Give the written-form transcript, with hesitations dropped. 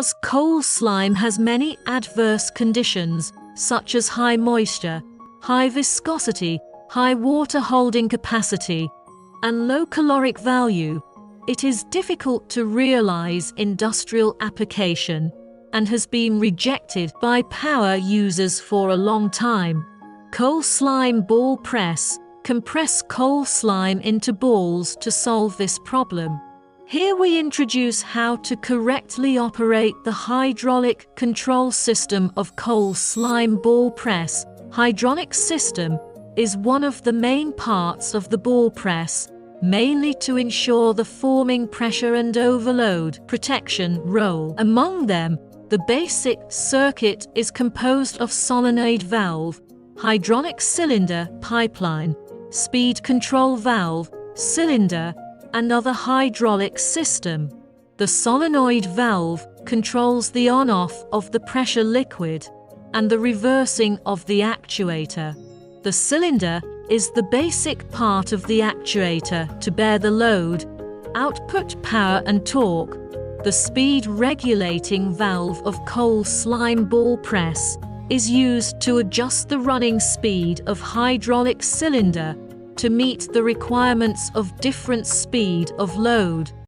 because coal slime has many adverse conditions, such as high moisture, high viscosity, high water holding capacity, and low caloric value, it is difficult to realize industrial application and has been rejected by power users for a long time. Coal slime ball press compress coal slime into balls to solve this problem. Here we introduce how to correctly operate the hydraulic control system of coal slime ball press. Hydraulic system is one of the main parts of the ball press, mainly to ensure the forming pressure and overload protection role. Among them, the basic circuit is composed of solenoid valve, hydraulic cylinder, pipeline, speed control valve, cylinder, and other hydraulic system. The solenoid valve controls the on-off of the pressure liquid and the reversing of the actuator. The cylinder is the basic part of the actuator to bear the load, output power and torque. The speed regulating valve of coal slime ball press is used to adjust the running speed of hydraulic cylinder to meet the requirements of different speed of load.